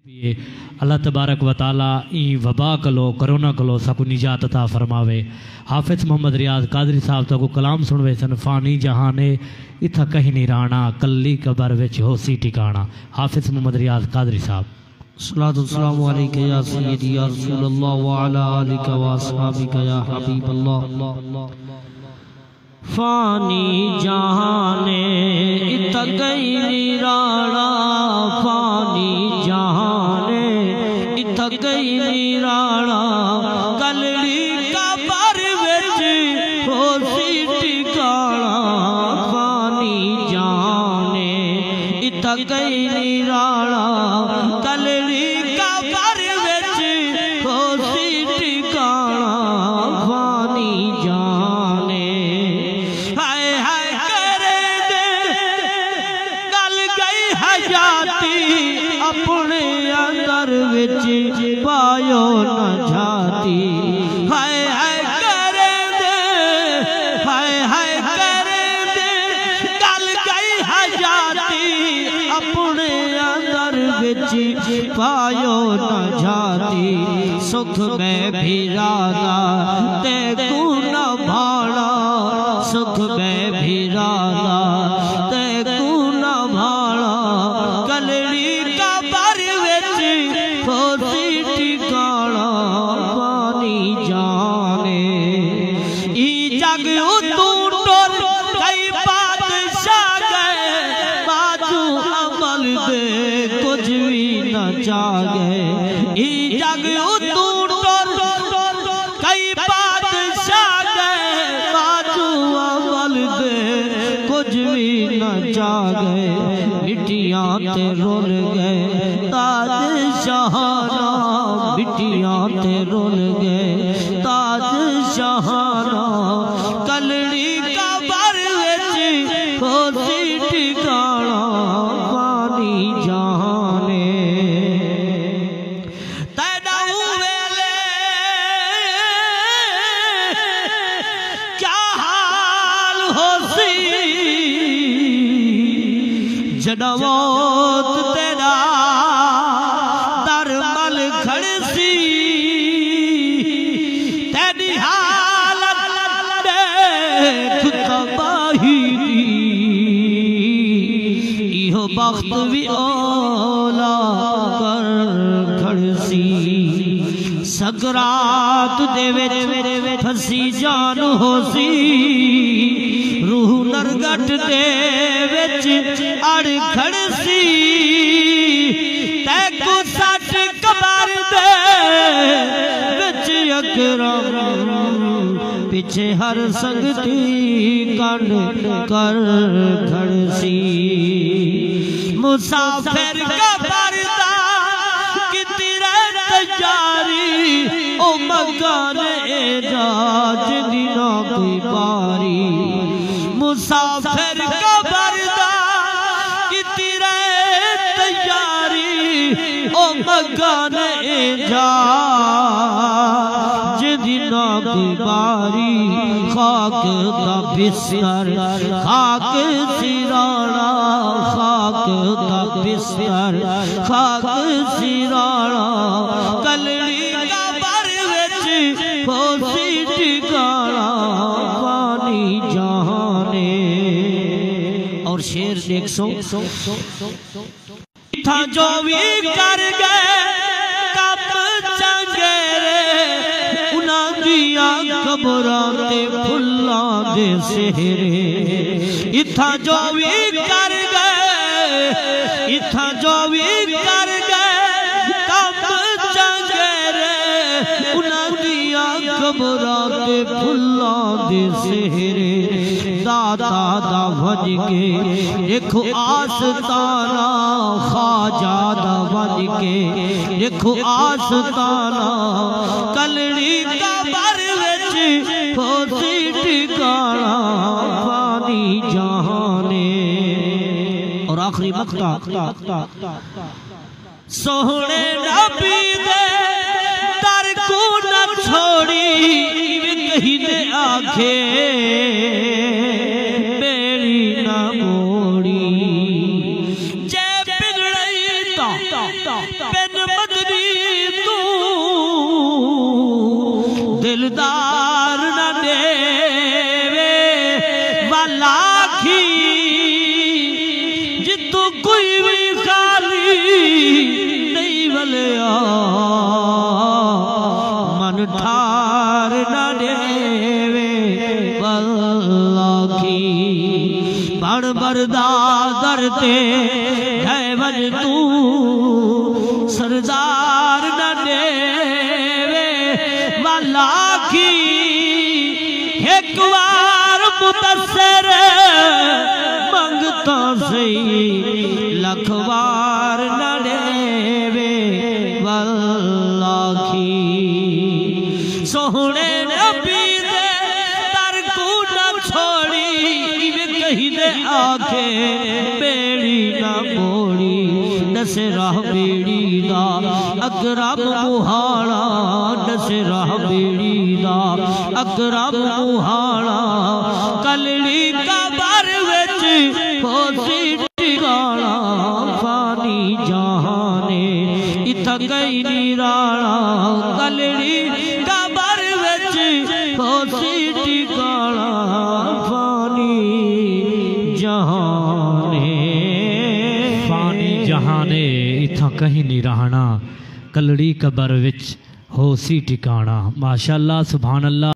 अल्लाह तबारक व ताला ई वबा कलो करोना कलो सबको निजात अता फरमावे। हाफिज मोहम्मद रियाज कादरी साहब तो को कलाम सुनवे सन फानी जहाने इथा कहीं नहीं राना कल्ली कबर विच होसी ठिकाना। हाफिज मोहम्मद रियाज कादरी साहब। सलातुल्लाहु अलैका या सय्यदी या रसूलल्लाह व अला आलिका व अस्हाबिका या हबीबल्लाह। फानी जहाने इथा कहीं नहीं राना फानी जहाने इथा कहीं नहीं राना कल्ली कबर विच होसी ठिकाना। फानी जहाने इथा कहीं नहीं राना कल्ली कबर विच होसी ठिकाना। फानी जहाने हाय हाय करे दे गल गई हजाती अपने अंदर विच पायो न जाती। हाय हाय करे दे हाय हाय करे दे गल गई हजाती अपने अंदर विच पायो न जाती। सुख में भी राधा ते तू न भाड़ा सुख में भी राधा ते तू न भाड़ा कलड़ी कबर विच होसी ठिकाना। पानी जाने ई जग तू टोर कई बादशाह गए बाजू अमल दे कुछ भी न जागे। ई जग तू टोर कई बादशाह गए बाजू अमल दे कुछ भी न जागे। मिट्टियां ते रुल गए ताज शहाना मिट्टियां ते रुल गए ताज शहाना कलड़ी कबर विच होसी ठिकाना। पानी जहाने तेरा वेले क्या हाल होसी जड़ा मौत तेरा दर मल खड़सी तेरी हालत देख तबाही इहो बख्त भी ओला कर खड़सी। सकरात दे विच फसी जान होसी रूह नरगट दे विच अड़ खड़सी। तैकू सट कबर दे विच अकरम पिछे हर संगती कंड कर खड़सी। मुसाफिर कबर दा किती तैयारी ओ मकान एजाज दिना कोई बारी। मुसाफिर कबर दा किती तैयारी ओ मकान एजाज दिना कोई बारी। खाक दा बिस्तर खाक सिराना खाक दा बिस्तर खाक सिराना कलड़ी कबर विच होसी ठिकाना। पानी जहाने और शेर देख सो इथा जो भी कर गए कब चंगेरे उन्हां दियां कबरां ते फुल्लां दे सेहरे। इथा जो भी कर गए इथा जो भी कर गए कब चंगेरे उन्हां दियां कबरां ते फुल्लां दे सेहरे। दाता दा वज के देखो आस्ताना ख्वाजा दा वज के देखो आस्ताना कलड़ी कबर विच होसी ठिकाना। पानी जहाने और आखिरी मक्ता सोहने नबी दे दर को न छोड़ी कहीं दे आखे मेरी न मोड़ी जे बिगड़ई तो बिन मरदा दर ते है वज तू सरदार न देवे वाला की एक बार मुतसर मंगता सही लखवार न देवे वाला की सोहने नबी दे दर को न छोड़ी कही दे आखे बेड़ी न मोड़ी दसरा बेड़ी दा अकरम मुहाड़ा दसरा बेड़ी दा अकरम मुहाड़ा कलड़ी कबर विच होसी ठिकाना फानी जहाने इथा कई निराला कलड़ी कबर विच होसी ठिकाना फानी जहाने इथा कहीं नहीं रहना कलड़ी कबर विच हो सी ठिकाना। माशाअल्लाह सुभान अल्लाह।